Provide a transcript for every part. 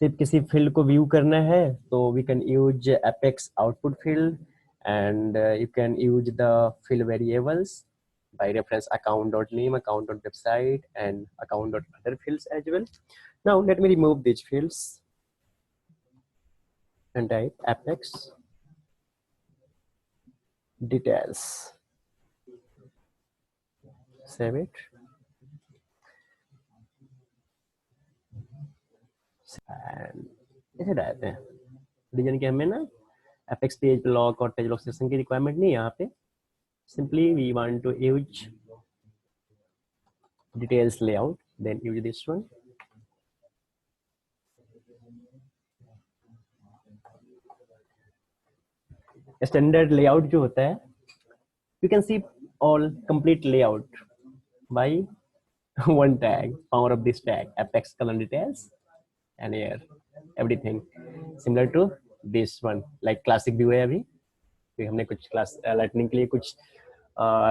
सिर्फ किसी फील्ड को व्यू करना है तो we can use apex output field, and you can use the field variables by reference account.name, account.website, and account.other fields as well. Now let me remove these fields and type apex details. Save it. And ऐसे डालते हैं reason कि हमें ना apex page lock और page lock section की requirement नहीं है यहाँ पे. Simply we want to use details layout, then use this one. Standard layout जो होता है, you can see all complete layout by one tag. Power of this tag, apex color details, and here everything similar to this one. Like classic view है अभी, फिर हमने कुछ class lightning के लिए कुछ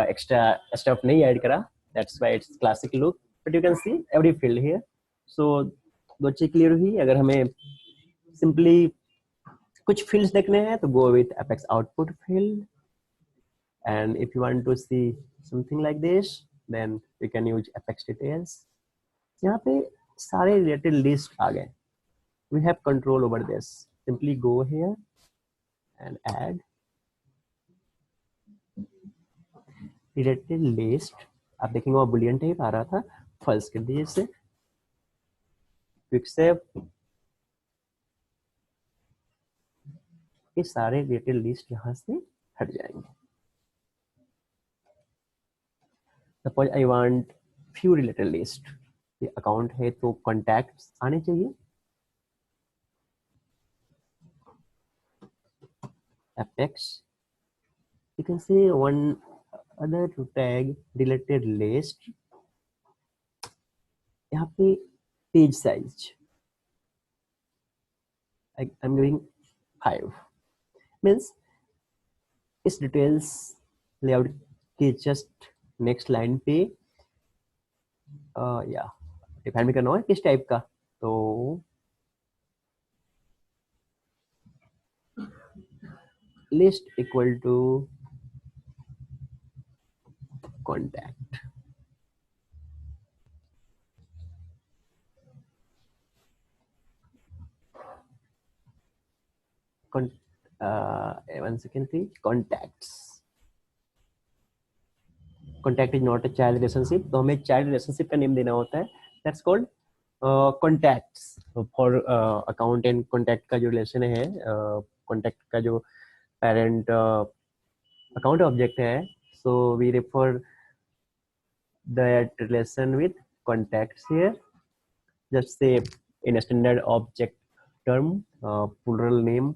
एक्स्ट्रा स्टफ नहीं ऐड करा. That's why it's classic look. But you can see every field here. So दो चीज क्लियर हुई. अगर हमें simply कुछ fields देखने हैं तो go with apex output field. And if you want to see something like this, then you can use apex details. यहाँ पे सारे related list आ गए. We have control over this. Simply go here and add related list. आप देखेंगे वो Boolean type आ रहा था, false कर दीजिए इसे. Quick save. ये सारे रिलेटेड लिस्ट यहाँ से हट जाएंगे. Suppose I want few related list. ये अकाउंट है तो कॉन्टैक्ट्स आने चाहिए. apex, you can see one other tag related list. यहाँ पे page size I'm giving 5. Means इस डिटेल्स लेआउट के जस्ट नेक्स्ट लाइन पे या डिफाइन भी करना है किस टाइप का. तो list equal to contact. One second please. Contacts. Contact is not a child relationship, तो हमें चाइल्ड रिलेशनशिप का नेम देना होता है. That's called contacts. For account and contact का जो रिलेशन है, कॉन्टैक्ट का जो पेरेंट अकाउंट ऑब्जेक्ट है, so we refer that relation with contacts here. Just say in standard object term plural name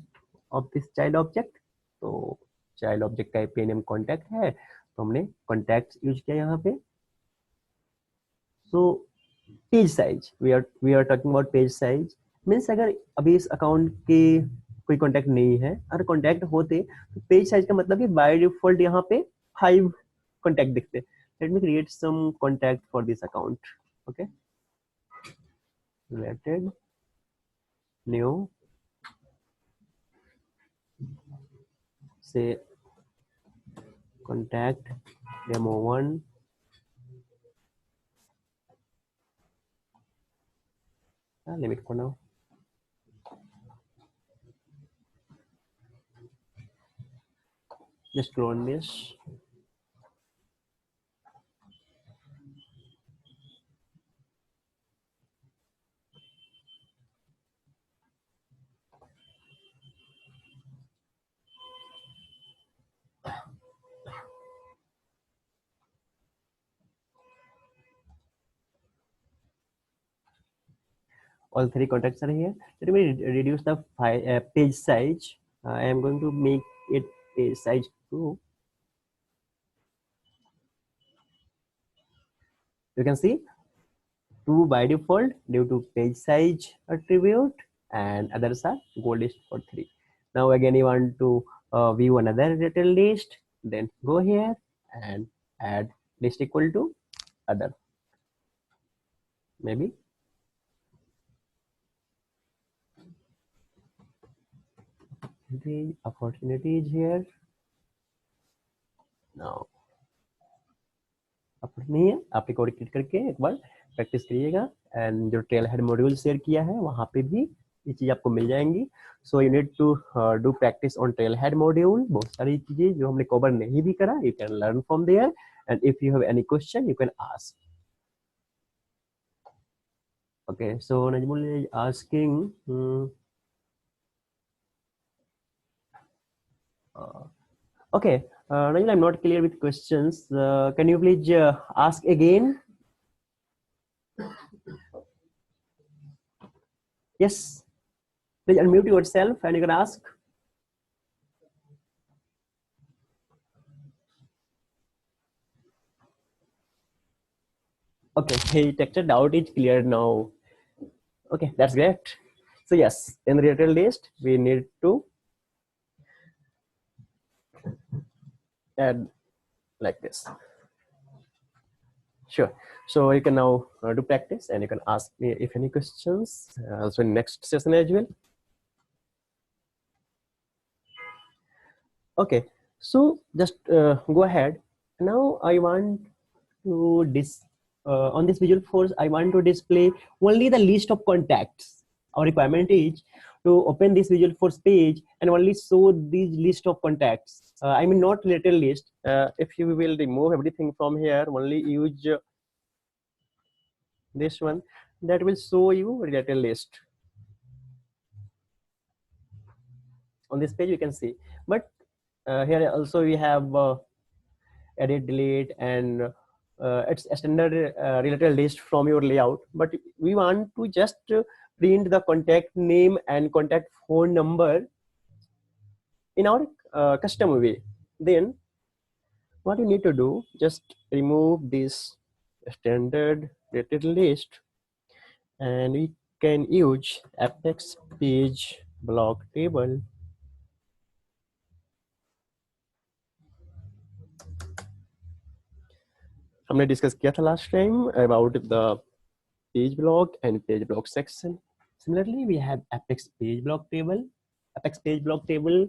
of this child object. तो child object का पे name contact है, तो हमने कॉन्टैक्ट्स यूज किया यहाँ पे. So page size, we are talking about page size. Means अगर अभी इस अकाउंट के कोई कॉन्टैक्ट नहीं है, अगर कॉन्टैक्ट होते तो पेज साइज का मतलब कि बाय डिफॉल्ट यहाँ पे 5 कॉन्टैक्ट दिखते. Let me create some contact for this account. Okay, related new से contact demo1. Limit for now. Just clone this. All 3 contacts are here. Let me reduce the page size. I am going to make it page size 2. You can see 2 by default due to page size attribute, and others are gold list for 3. Now again you want to view another detail list, then go here and add list equal to other. Maybe The opportunity is here now. अब नहीं है, आप एक और click करके एक बार practice करिएगा and जो ट्रेल हेड मॉड्यूल शेयर किया है वहां पे भी ये चीज आपको मिल जाएंगी. So you need to do practice on Trailhead module. बहुत सारी चीजें जो हमने कवर नहीं भी करा, you can learn from there and if you have any question you can ask. Okay, so Najmul is asking, okay, Najmul, I'm not clear with questions. Can you please ask again? Yes, please unmute yourself and you can ask. Okay, hey, texture doubt is clear now. Okay, that's great. So yes, in the related list, we need to add like this. Sure. So you can now do practice and you can ask me if any questions also in next session as well. Okay, so just go ahead. Now I want to on this Visual Force, I want to display only the list of contacts. Our requirement is to open this Visual Force page and only show these list of contacts. I mean not related list. If you will remove everything from here, only use this one, that will show you related list. On this page you can see, but here also we have edit, delete, and it's a standard related list from your layout, but we want to just print the contact name and contact phone number in our custom way. Then what you need to do, just remove this standard related list and we can use apex page block table. हमने discuss किया था last time about the page block and page block section. Similarly, we have apex page block table. Apex page block table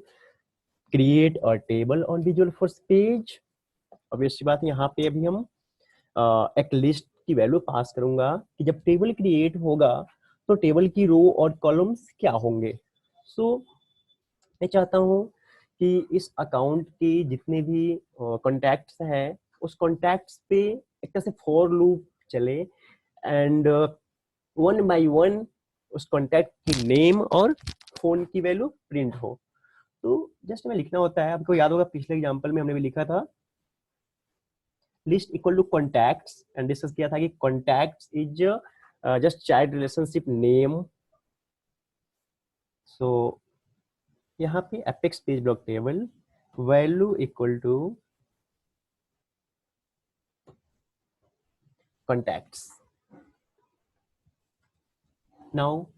create a table on Visual Force page. Obviously बात है, यहाँ पे अभी हम एक लिस्ट की वैल्यू पास करूंगा कि जब टेबल क्रिएट होगा तो टेबल की रो और कॉलम्स क्या होंगे. सो मैं चाहता हूँ कि इस अकाउंट के जितने भी कॉन्टैक्ट्स हैं उस कॉन्टैक्ट्स पे एक तरह से फॉर लूप चले एंड वन बाय वन उस कॉन्टैक्ट की नेम और फोन की वैल्यू प्रिंट हो. तो जस्ट हमें लिखना होता है, आपको याद होगा पिछले एग्जांपल में हमने भी लिखा था list equal to contacts and discuss किया था कि contacts is just child relationship name. So यहाँ पे apex page block table value equal to contacts. Now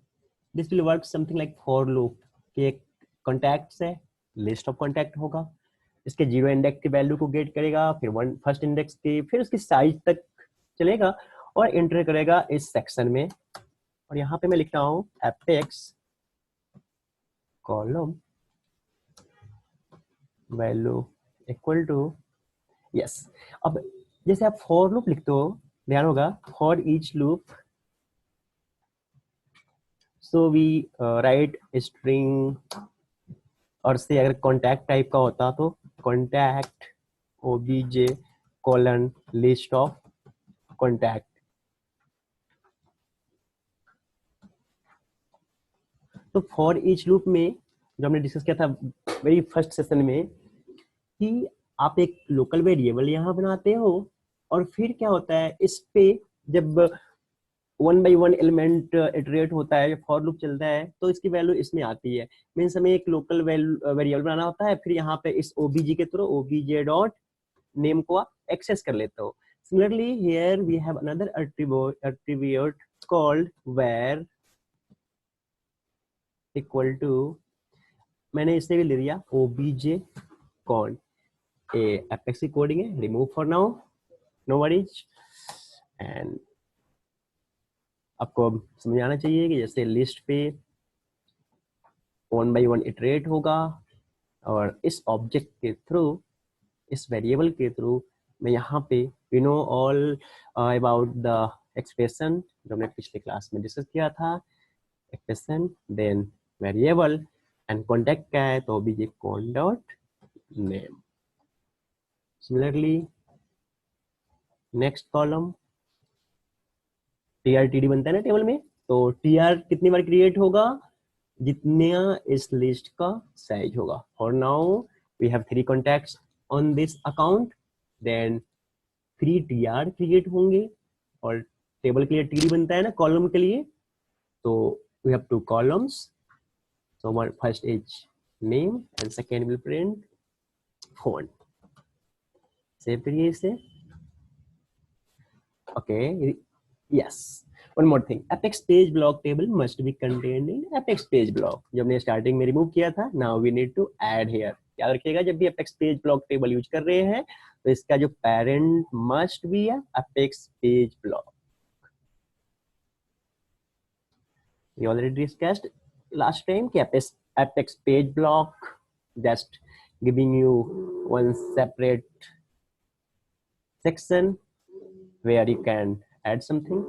this will work something like for loop कि एक contacts है, list of contact होगा, इसके जीरो इंडेक्स की वैल्यू को गेट करेगा, फिर वन फर्स्ट इंडेक्स की, फिर उसकी साइज तक चलेगा और एंटर करेगा इस सेक्शन में. और यहाँ पे मैं लिख रहा हूँ Apex column value equal to yes. अब जैसे आप फॉर लूप लिखते हो, ध्यान होगा for each loop. So we write string और से अगर कॉन्टैक्ट टाइप का होता तो contact OBJ colon list of contact. तो फॉर ईच लूप में जो हमने डिस्कस किया था वेरी फर्स्ट सेशन में कि आप एक लोकल वेरिएबल यहाँ बनाते हो और फिर क्या होता है इस पे जब one by one element iterate होता है, फॉर लूप चलता है तो इसकी वैल्यू इसमें आती है. मीन्स हमें एक लोकल वेरिएबल बनाना होता है, फिर यहाँ पे इस ओबीजी के थ्रू ओबीजे डॉट नेम को आप एक्सेस कर लेते हो. Similarly here we have another attribute called where equal to, मैंने इससे भी ले लिया ओबीजे कॉन. एपेक्स की कोडिंग है, remove for now, no worries. And आपको अब समझ आना चाहिए कि जैसे लिस्ट पे वन बाई वन इटरेट होगा, और इस ऑब्जेक्ट के थ्रू, इस वेरिएबल के थ्रू मैं यहाँ पे we know all about the expression जो हमने पिछले क्लास में डिस्कस किया था, expression then variable and contact क्या है, तो भी ये con dot name. Similarly next column TRTD बनता है ना टेबल में, तो TR कितनी बार क्रिएट होगा, जितना इस लिस्ट का साइज होगा। For now we have 3 contacts on this account, then 3 TR create होंगे, और टेबल के लिए TD बनता है ना कॉलम के लिए, तो we have 2 columns, so one first is name and second will print font। Save करिए इसे। Okay, yes, one more thing, apex page block table must be contained in apex page block। जब हमने starting में remove किया था, now we need to add here। याद रखिएगा जब भी apex page block table use कर रहे हैं तो इसका जो parent must be a apex page block। We already discussed last time कि apex page block just giving you one separate section where you can add something।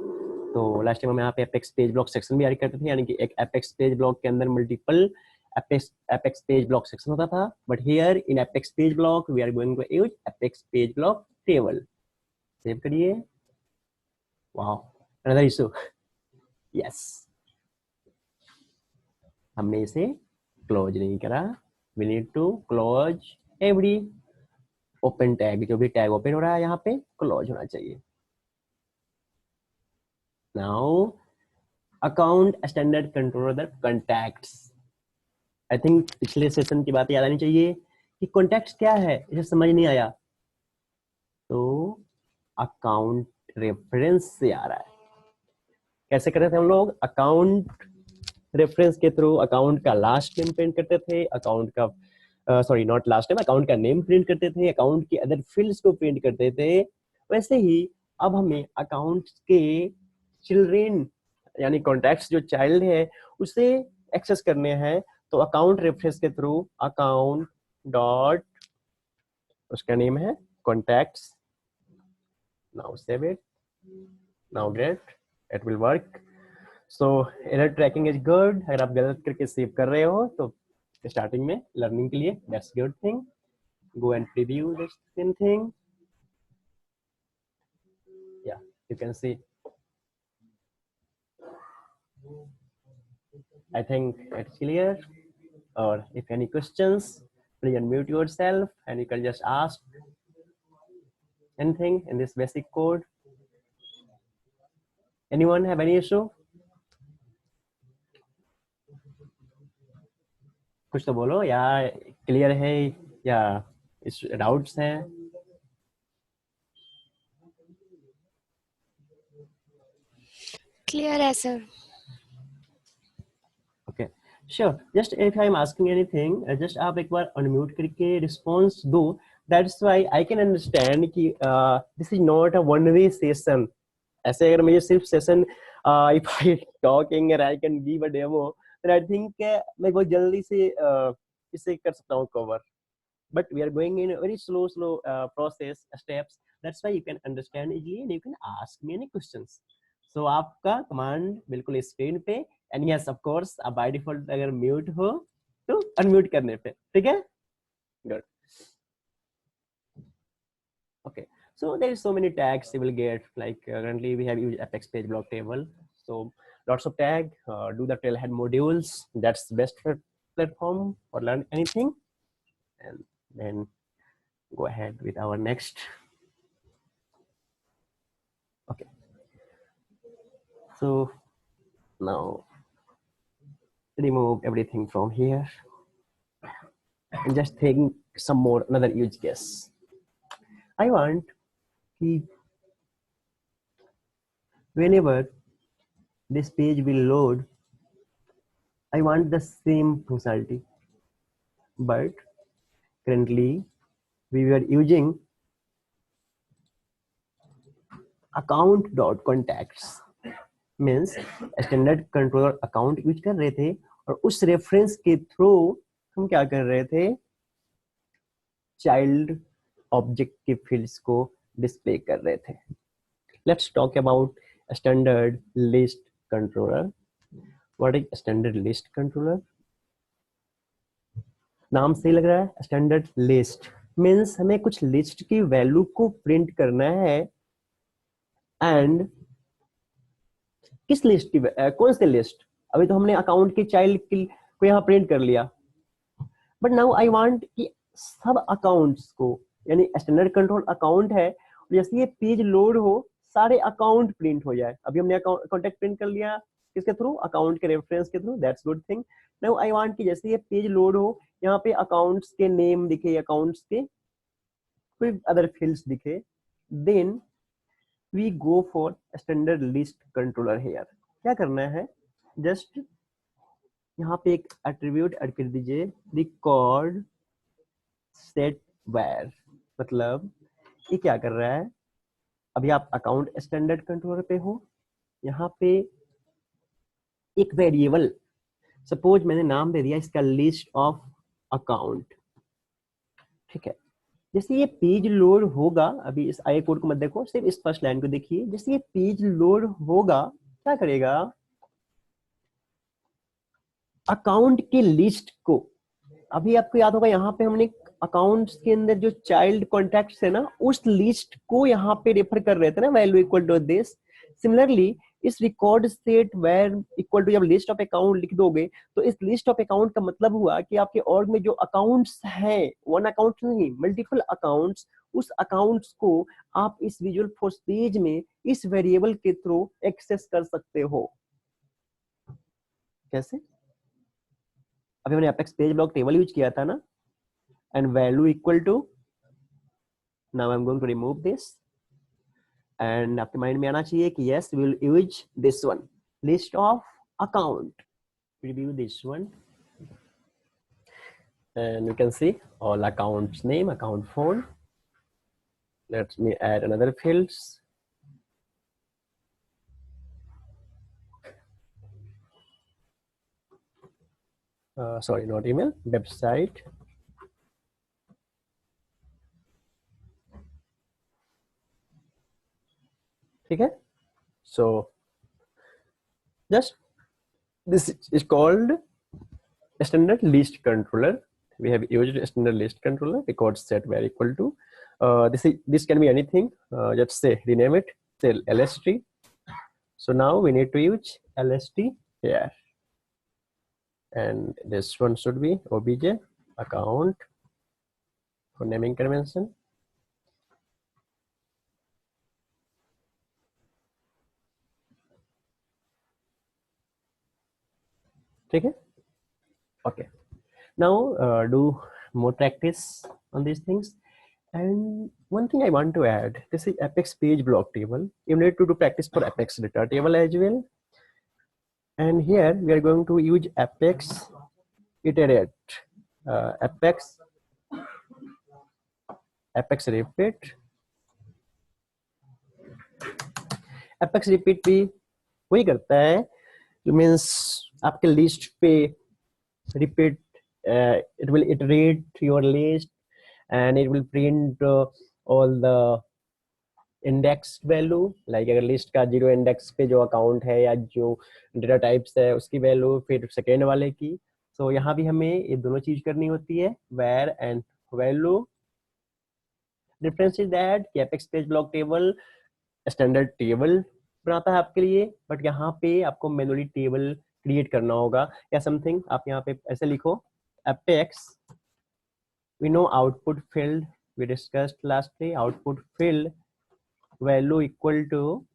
तो last time हम यहाँ पे एपेक्स पेज ब्लॉक सेक्शन भी add करते थे, यानी कि एक एपेक्स पेज ब्लॉक के अंदर multiple apex page block section होता था, but here in apex page block we are going to use apex page block table. Save करिए। Wow, another issue. यस, हमने इसे क्लोज नहीं करा, we need to close every open tag, जो भी tag open हो रहा है यहाँ पे क्लोज होना चाहिए। Now account standard controller the contacts. I think पिछले सेशन की बात याद आनी चाहिए कि कॉन्टैक्ट्स क्या है, इसे समझ नहीं आया तो अकाउंट रेफरेंस से आ रहा है। कैसे करते थे हम लोग, अकाउंट रेफरेंस के थ्रू अकाउंट का लास्ट नेम प्रिंट करते थे, अकाउंट का sorry not last name, account का नेम प्रिंट करते थे, अकाउंट के अदर फील्ड्स को प्रिंट करते थे। वैसे ही अब हमें अकाउंट के चिल्ड्रेन यानी कॉन्टैक्ट्स जो चाइल्ड है उसे एक्सेस करने हैं, तो अकाउंट रेफरेंस के थ्रू अकाउंट डॉट, उसका नेम है contacts. Now save it, now great, it will work. So error tracking is good, अगर आप गलत करके सेव कर रहे हो तो स्टार्टिंग में लर्निंग के लिए that's good thing. Go and preview this same thing, yeah you can see. I think it's clear, or if any questions please unmute yourself and you can just ask anything in this basic code। Anyone have any issue? कुछ तो बोलो, या clear है या doubts हैं? Clear है sir. Okay, sure, just if I'm asking anything just आप एक बार unmute करके response दो, that's why I can understand कि this is not a one way session। ऐसे अगर मुझे सिर्फ session if I talking and I can give a demo then I think मैं बहुत जल्दी से इसे कर सकता हूँ cover, but we are going in a very slow process steps, that's why you can understand easily and you can ask me any questions। so आपका command बिल्कुल स्क्रीन पे, एंड यस ऑफ कोर्स आप by default अगर mute हो तो unmute करने पे, ठीक है? Good. okay, so there is so many tags you will get, like currently we have used apex page block table, so lots of tag, do the trailhead modules, that's the best platform for learn anything, and then go ahead with our next। okay, so now remove everything from here and just think some more another use case। I want whenever this page will load, I want the same functionality, but currently we were using account.contacts, means standard controller account use कर रहे थे और उस reference के through हम क्या कर रहे थे, चाइल्ड ऑब्जेक्ट के फील्ड्स को डिस्प्ले कर रहे थे. Let's talk about standard list controller. What is standard list controller? नाम सही लग रहा है, स्टैंडर्ड लिस्ट मीन्स हमें कुछ लिस्ट की वैल्यू को प्रिंट करना है. एंड किस लिस्ट की, कौन से लिस्ट? अभी तो हमने अकाउंट के चाइल्ड को यहाँ प्रिंट कर लिया, बट नाउ आई वांट कि सब अकाउंट्स को, यानी स्टैंडर्ड कंट्रोल अकाउंट है, और जैसे ये पेज लोड हो सारे अकाउंट प्रिंट हो जाए. अभी हमने कॉन्टेक्ट प्रिंट कर लिया किसके थ्रू, अकाउंट के रेफरेंस के through. That's good thing. Now I want कि जैसे ये पेज लोड हो यहाँ पे अकाउंट्स के नेम दिखे, अकाउंट्स के कोई अदर फील्ड्स दिखे, then we go for standard list controller here. क्या करना है, जस्ट यहाँ पे एक एट्रीब्यूट ऐड कर दीजिए, रिकॉर्ड सेट वेयर. मतलब ये क्या कर रहा है, अभी आप अकाउंट स्टैंडर्ड कंट्रोलर पे हो, यहाँ पे एक वेरिएबल, सपोज मैंने नाम दे दिया इसका लिस्ट ऑफ अकाउंट. ठीक है, जैसे ये पेज लोड होगा, अभी इस आई कोड को मत देखो, सिर्फ इस फर्स्ट लाइन को देखिए. जैसे ये पेज लोड होगा क्या करेगा, अकाउंट के लिस्ट को, अभी आपको याद होगा यहाँ पे हमने अकाउंट्स के अंदर जो चाइल्ड कॉन्टैक्ट्स है ना, उस लिस्ट को यहाँ पे रेफर कर रहे थे ना, value equal to this. Similarly इस record set where equal to, जब लिस्ट ऑफ अकाउंट लिख दोगे तो इस लिस्ट ऑफ अकाउंट का मतलब हुआ कि आपके ऑर्ग में जो अकाउंट्स हैं, वन अकाउंट नहीं मल्टीपल अकाउंट्स, उस अकाउंट्स को आप इस विजुअल फोर्स पेज में इस वेरिएबल के थ्रू एक्सेस कर सकते हो. कैसे? अभी हमने Apex page block table use किया था ना, and value equal to, now I am going to remove this, and आपके माइंड में आना चाहिए कि yes we will use this one, list of account. Review this one, and you can see all accounts name, account phone. Let me add another fields. Sorry, not email, website. ठीक है, so just this is called standard list controller. We have used standard list controller, record set where equal to, this can be anything, just say rename it, say lst. So now we need to use lst here, and this one should be obj account for naming convention. ठीक है, okay. Now do more practice on these things. And one thing I want to add, this is Apex page block table. You need to do practice for Apex data table as well. And here we are going to use Apex iterate, Apex repeat. Apex repeat भी वही करता है, means आपके list पे repeat, it will iterate your list and it will print all the index value. Like अगर list का 0 index पे जो अकाउंट है या जो डेटा टाइप्स है उसकी वैल्यू, फिर सेकेंड वाले की. सो यहाँ भी हमें ये दोनों चीज करनी होती है, where and value. Difference is that कि apex page block table standard table बनाता है आपके लिए, बट यहाँ पे आपको मैनुअली टेबल क्रिएट करना होगा या समथिंग. आप यहाँ पे ऐसे लिखो, Apex, we know output field, we discussed lastly, output field value equal to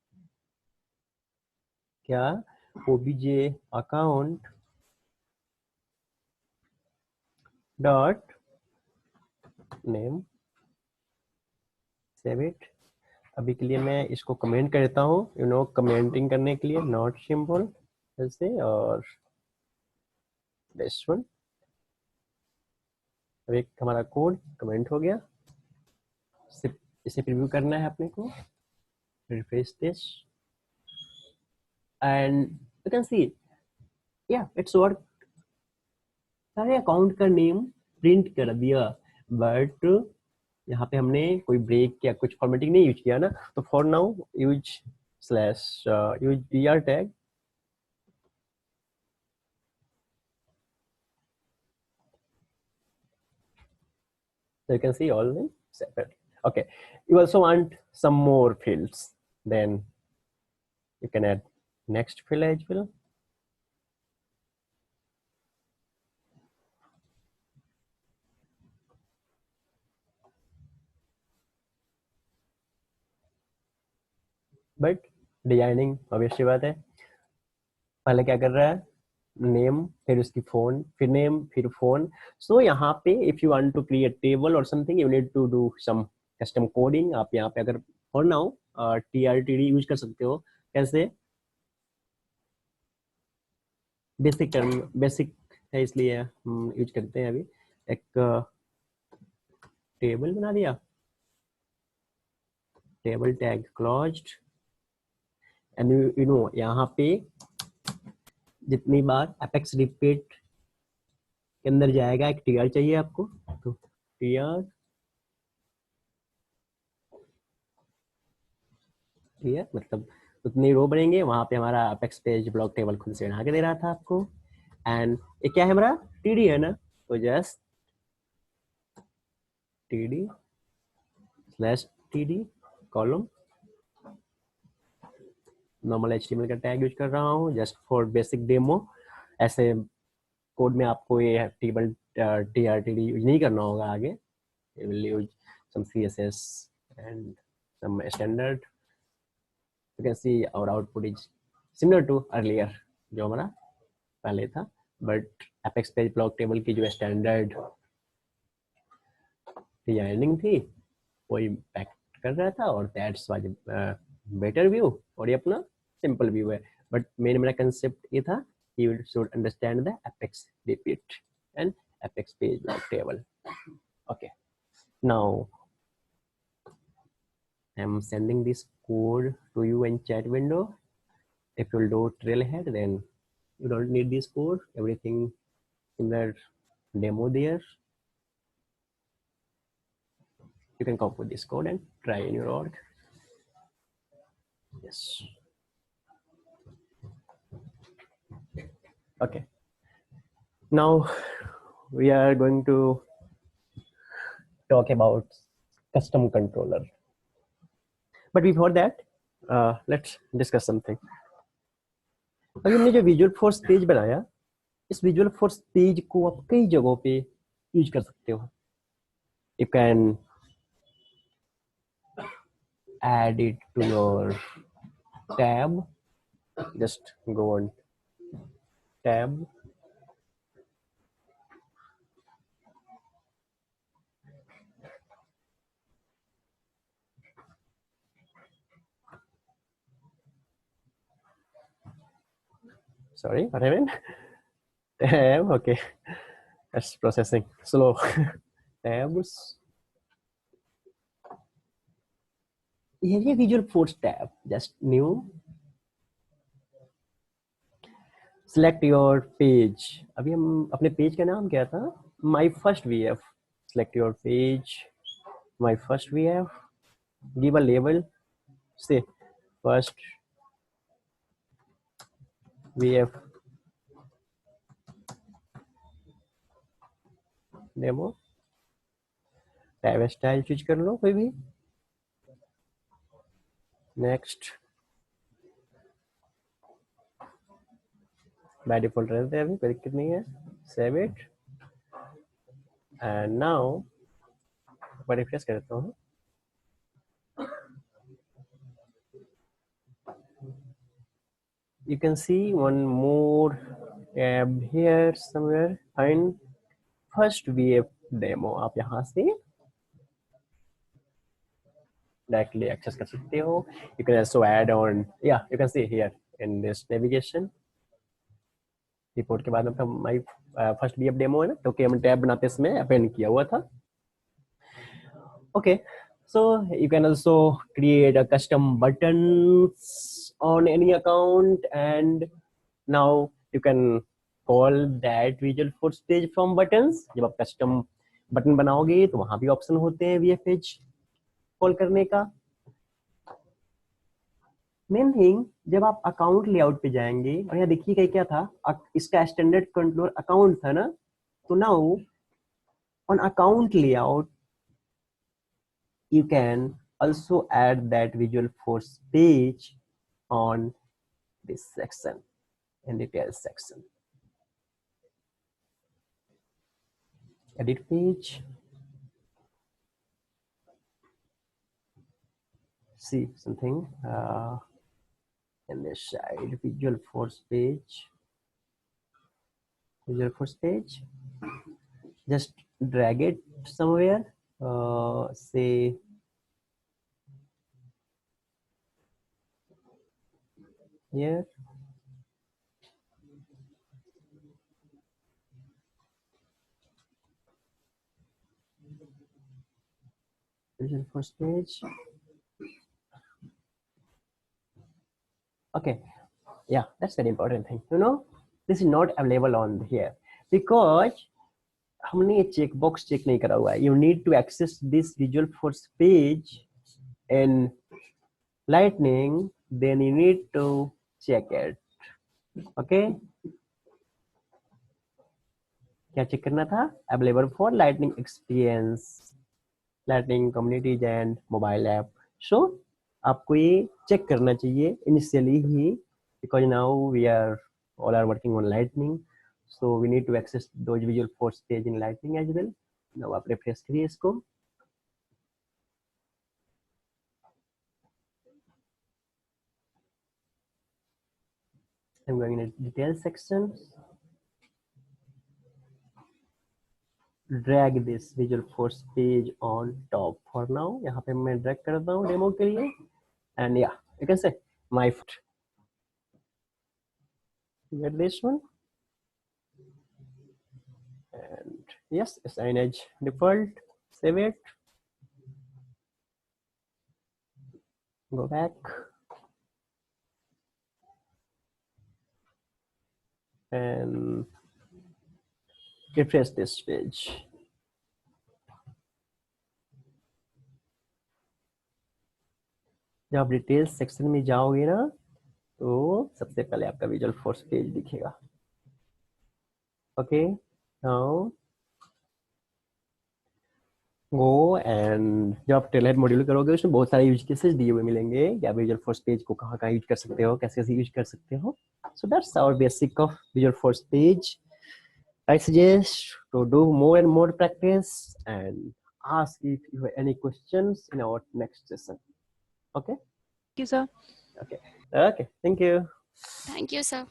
क्या, obj account dot name. Save it. अभी के लिए मैं इसको कमेंट करता हूँ, यू नो कमेंटिंग करने के लिए नॉट सिंबल ऐसे, और दिस वन. अभी हमारा कोड कमेंट हो गया, इसे प्रीव्यू करना है अपने को. refresh this and you can see, yeah, it's worked सारे अकाउंट का नेम प्रिंट कर दिया, बट यहाँ पे हमने कोई ब्रेक या कुछ फॉर्मेटिंग नहीं यूज किया ना, तो for now use slash use br tag, so you can see all them separate. Okay, you also want some more fields, then you can add next field as well. But designing obviously बात है, पहले क्या कर रहा है, name फिर उसकी phone फिर नेम फिर फोन. सो यहाँ पे if you want to create table or something you need to do some custom coding. आप यहाँ पे अगर फॉर नाउ TRTD यूज कर सकते हो. कैसे? बेसिक टर्म, बेसिक है इसलिए हम यूज करते हैं. अभी एक टेबल बना दिया, table tag closed, and you know यहाँ पे जितनी बार अपेक्स रिपीट के अंदर जाएगा एक टीआर चाहिए आपको, तो टीआर मतलब उतनी रो बनेंगे. वहां पे हमारा अपेक्स पेज ब्लॉक टेबल खुद से बना के दे रहा था आपको. एंड ये क्या है, हमारा टीडी है ना, तो just TD slash TD column, normal HTML का टैग यूज कर रहा हूँ जस्ट फॉर बेसिक डेमो. ऐसे कोड में आपको ये टेबल TRTD यूज नहीं करना होगा आगे. you will use some CSS and some standard. You can see our output is similar to earlier जो हमारा पहले था, but apex page block table की जो standard डिजाइनिंग थी वो इम्पैक्ट कर रहा था, और दैट्स वाज बेटर व्यू. और ये अपना सिंपल व्यू है, बट मेन मेरा कंसेप्ट ये था you should understand the apex repeat and apex page block table. Okay, now I'm sending this code to you in chat window. If you'll do Trailhead, then you don't need this code, everything in the demo there. You can copy this code and try in your org. Yes. Okay, now we are going to talk about custom controller, but before that let's discuss something. अभी हमने जो visual force page बनाया, इस visual force page को आप कई जगहों पे यूज कर सकते हो. You can add it to your tab, just go on tab, sorry what happened, tab, okay, that's processing slow. tabs, ये visual force tab, just new, select your page. अभी हम अपने पेज का नाम क्या था, my first VF. select your page, my first VF, give a label, say first VF demo. Tab style choose कर लो कोई भी. नेक्स्ट, बाय डिफॉल्ट रहते हैं अभी, कोई दिक्कत नहीं है. सेव इट एंड नाउ मैं रिफ्रेश करता हूँ. You can see one more tab here somewhere, find first VF demo. आप यहाँ से directly access कर सकते हो. You can also add on, yeah, you can see here in this navigation. Report के बाद में my first VF demo है ना, तो हम टैब बनाते इसमें अपेंड किया हुआ था. Okay, so you can also create a custom buttons on any account, and now you can call that visual force page from buttons. जब आप custom बटन बनाओगे तो वहां भी ऑप्शन होते हैं VFH कॉल करने का. मेन थिंग, जब आप अकाउंट लेआउट पे जाएंगे और यहाँ देखिएगा क्या था, इसका स्टैंडर्ड कंट्रोलर अकाउंट था ना, तो now on account layout you can also add that visual force page on this section in details section. Edit page, see something in this side, visual force page, just drag it somewhere, say here, visual force page. Okay, yeah, that's very important thing. You know, this is not available on here because हमने ये check box check नहीं करा हुआ है. You need to access this visual force page in Lightning, then you need to check it. Okay, क्या check करना था? Available for Lightning experience, Lightning communities and mobile app. So आपको ये check करना चाहिए initially he, because now we are all are working on Lightning, so we need to access those visual force page in Lightning as well. Now आप refresh करिए इसको. I'm going in the details section. Drag this visual force page on top for now. यहाँ पे मैं drag करता हूँ demo के लिए. And yeah, you can say my foot. Get this one. And yes, assign as default. Save it. Go back. And refresh this page. जब आप details section में जाओगे ना, तो सबसे पहले आपका विजुअल फोर्स पेज दिखेगा. ओके, नाउ गो एंड जब आप टेलर मॉड्यूल करोगे उसमें बहुत सारे यूज केसेस दिए हुए मिलेंगे कि आप विजुअल फोर्स पेज को कहाँ कहाँ यूज कर सकते हो, कैसे कैसे यूज कर सकते हो. So that's our basic of Visualforce page. I suggest to do more and more practice and ask if you have any questions in our next session. Okay? Thank you, sir. Okay. Okay. Thank you. Thank you, sir.